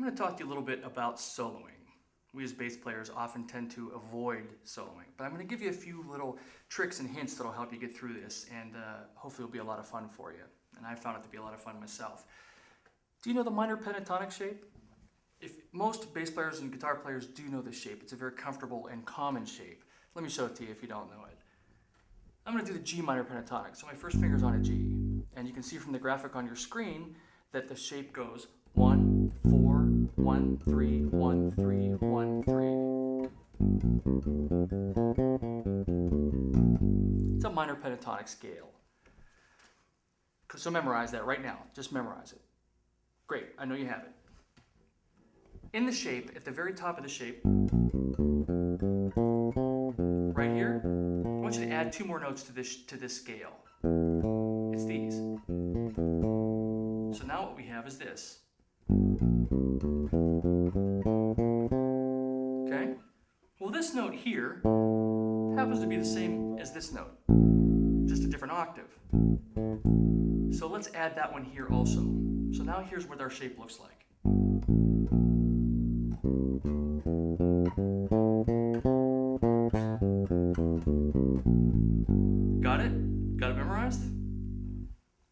I'm going to talk to you a little bit about soloing. We as bass players often tend to avoid soloing, but I'm going to give you a few little tricks and hints that will help you get through this, and hopefully it'll be a lot of fun for you. And I found it to be a lot of fun myself. Do you know the minor pentatonic shape? If most bass players and guitar players do know this shape, it's a very comfortable and common shape. Let me show it to you if you don't know it. I'm going to do the G minor pentatonic. So my first finger's on a G, and you can see from the graphic on your screen that the shape goes 1, 4, 1, 3, 1, 3, 1, 3. It's a minor pentatonic scale. So memorize that right now. Just memorize it. Great, I know you have it. In the shape, at the very top of the shape, right here, I want you to add 2 more notes to this scale. It's these. So now what we have is this. Okay? Well, this note here happens to be the same as this note, just a different octave. So let's add that one here also. So now here's what our shape looks like. Got it? Got it memorized?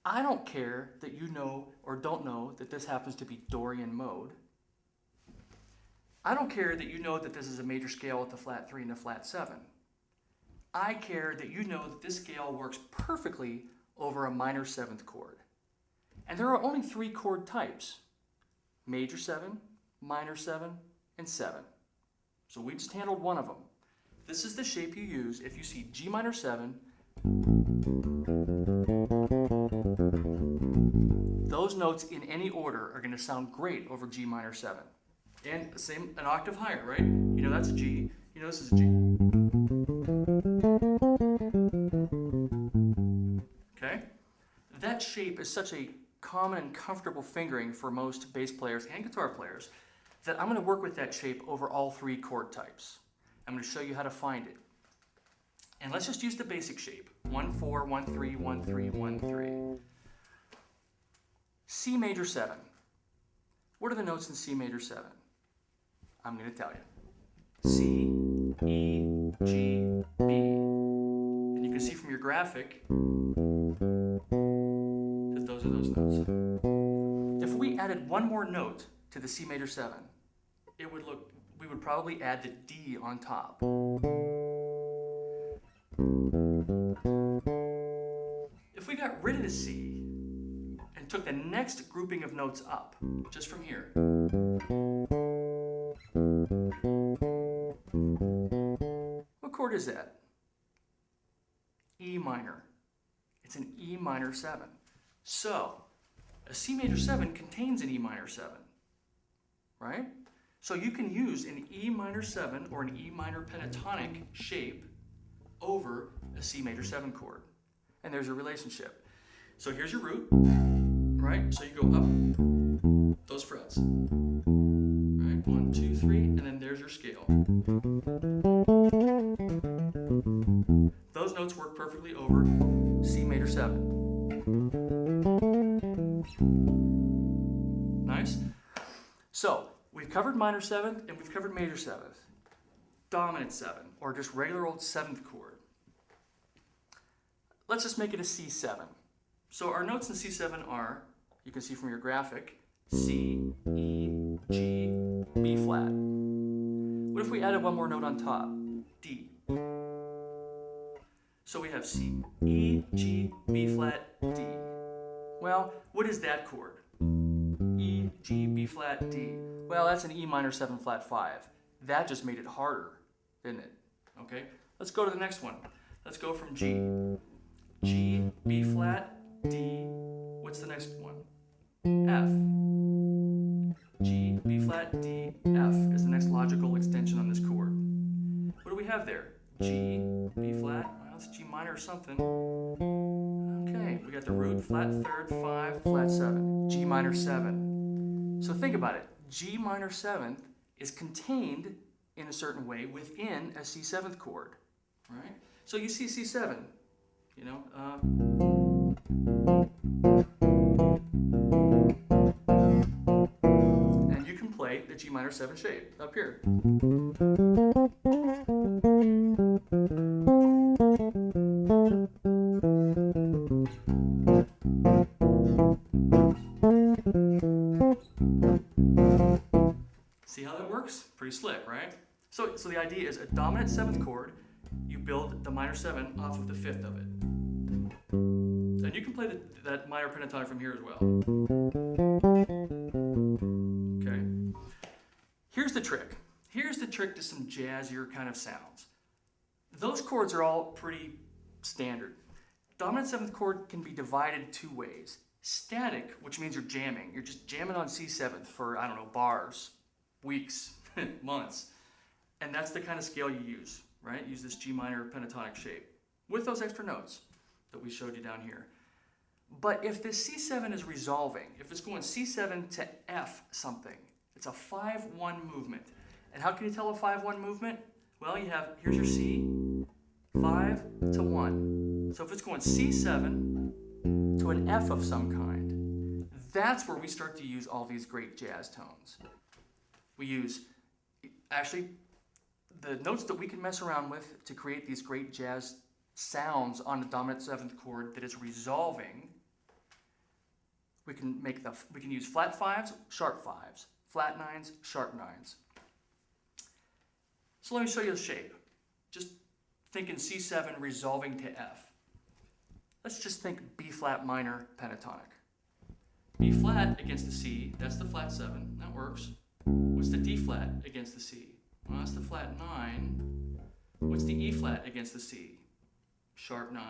I don't care that you know or don't know that this happens to be Dorian mode. I don't care that you know that this is a major scale with a flat 3 and a flat 7. I care that you know that this scale works perfectly over a minor 7th chord. And there are only 3 chord types: major 7, minor 7, and 7. So we just handled one of them. This is the shape you use if you see G minor 7. Those notes in any order are going to sound great over G minor 7. And same, an octave higher, right? You know that's a G. You know this is a G. Okay? That shape is such a common and comfortable fingering for most bass players and guitar players that I'm going to work with that shape over all 3 chord types. I'm going to show you how to find it. And let's just use the basic shape. 1, 4, 1, 3, 1, 3, 1, 3. C major 7. What are the notes in C major 7? I'm going to tell you. C, E, G, B. And you can see from your graphic that those are those notes. If we added one more note to the C major 7, it would look, we would probably add the D on top. If we got rid of the C and took the next grouping of notes up, just from here, what chord is that? E minor. It's an E minor 7. So, a C major 7 contains an E minor 7, right? So you can use an E minor 7 or an E minor pentatonic shape over a C major 7 chord. And there's a relationship. So here's your root, right? So you go up those frets, right? 1, 2, 3, and then there's your scale. Those notes work perfectly over C major 7. Nice? So we've covered minor 7th and we've covered major 7th. Dominant 7, or just regular old 7th chord. Let's just make it a C7. So our notes in C7 are, you can see from your graphic, C, E, G, B flat. What if we added one more note on top? D. So we have C, E, G, B flat, D. Well, what is that chord? E, G, B flat, D. Well, that's an E minor 7 flat 5. That just made it harder, didn't it? Okay, let's go to the next one. Let's go from G. G, B flat, D. What's the next one? F. G, B flat, D, F is the next logical extension on this chord. What do we have there? G, B flat, well, it's G minor or something. Okay, we got the root, flat 3rd, 5, flat 7, G minor 7. So think about it. G minor 7th is contained in a certain way within a C7th chord, right? So you see C7, you know, and you can play minor 7 shape up here. See how that works? Pretty slick, right? So the idea is a dominant 7th chord, you build the minor 7 off of the 5th of it. And you can play that minor pentatonic from here as well. Okay. Here's the trick. Here's the trick to some jazzier kind of sounds. Those chords are all pretty standard. Dominant 7th chord can be divided 2 ways. Static, which means you're jamming. You're just jamming on C7th for, I don't know, bars, weeks, months. And that's the kind of scale you use, right? Use this G minor pentatonic shape with those extra notes that we showed you down here. But if this C7 is resolving, if it's going C7 to F something, it's a 5-1 movement. And how can you tell a 5-1 movement? Well, here's your C, 5 to 1. So if it's going C7 to an F of some kind, that's where we start to use all these great jazz tones. We use, actually, the notes that we can mess around with to create these great jazz sounds on the dominant 7th chord that is resolving. We can use flat 5s, sharp 5s, flat 9s, sharp 9s. So let me show you the shape. Just thinking C7 resolving to F. Let's just think B flat minor pentatonic. B flat against the C, that's the flat 7, that works. What's the D flat against the C? Well, that's the flat 9. What's the E flat against the C? Sharp 9.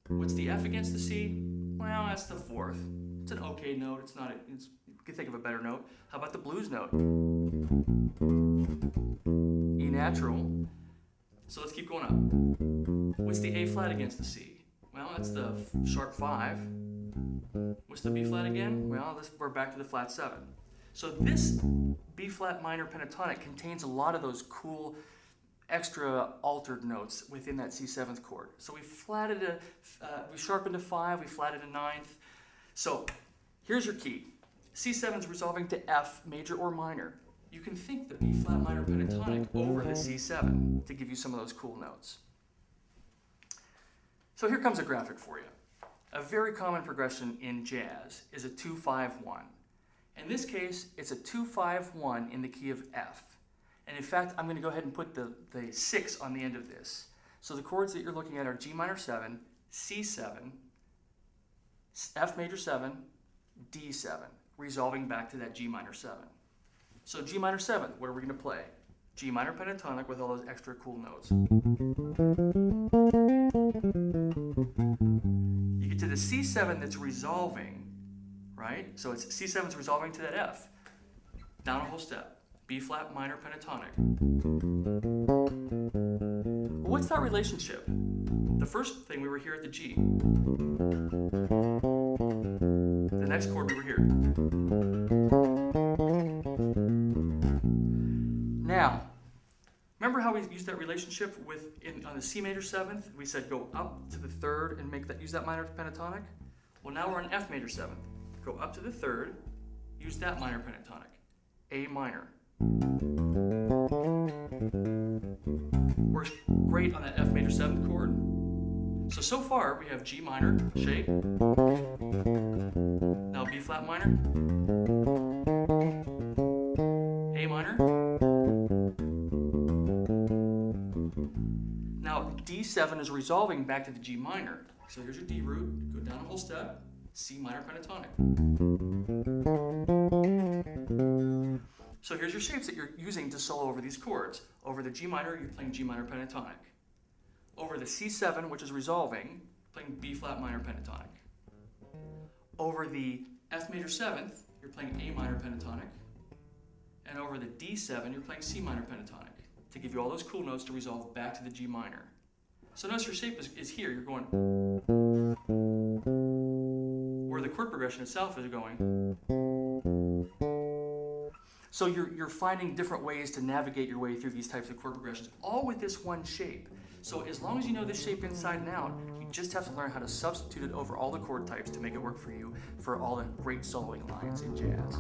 What's the F against the C? Well, that's the 4th. It's an okay note. You can think of a better note. How about the blues note? E natural. So let's keep going up. What's the A flat against the C? Well, that's the sharp 5. What's the B flat again? Well, we're back to the flat 7. So this B flat minor pentatonic contains a lot of those cool extra altered notes within that C7th chord. So we sharpened a 5, we flatted a 9th. So here's your key. C7 is resolving to F, major or minor. You can think the B flat minor pentatonic over the C7 to give you some of those cool notes. So here comes a graphic for you. A very common progression in jazz is a 2-5-1. In this case, it's a 2-5-1 in the key of F. And in fact, I'm going to go ahead and put the 6 on the end of this. So the chords that you're looking at are G minor 7, C7, F major 7, D7, resolving back to that G minor 7. So G minor 7, what are we going to play? G minor pentatonic with all those extra cool notes. You get to the C7 that's resolving, right? So it's C7's resolving to that F. Down a whole step. B flat minor pentatonic. What's that relationship? The first thing we were here at the G. The next chord we were here. Now, remember how we used that relationship on the C major 7th? We said go up to the 3rd and use that minor pentatonic. Well, now we're on F major 7th. Go up to the 3rd, use that minor pentatonic. A minor. Works great on that F major 7th chord. So far we have G minor shape. Now B flat minor. A minor. Now D7 is resolving back to the G minor. So here's your D root, go down a whole step, C minor pentatonic. So here's your shapes that you're using to solo over these chords. Over the G minor, you're playing G minor pentatonic. Over the C7, which is resolving, playing B flat minor pentatonic. Over the F major 7th, you're playing A minor pentatonic. And over the D7, you're playing C minor pentatonic to give you all those cool notes to resolve back to the G minor. So notice your shape is here. You're going where the chord progression itself is going. So you're finding different ways to navigate your way through these types of chord progressions, all with this one shape. So as long as you know this shape inside and out, you just have to learn how to substitute it over all the chord types to make it work for you for all the great soloing lines in jazz.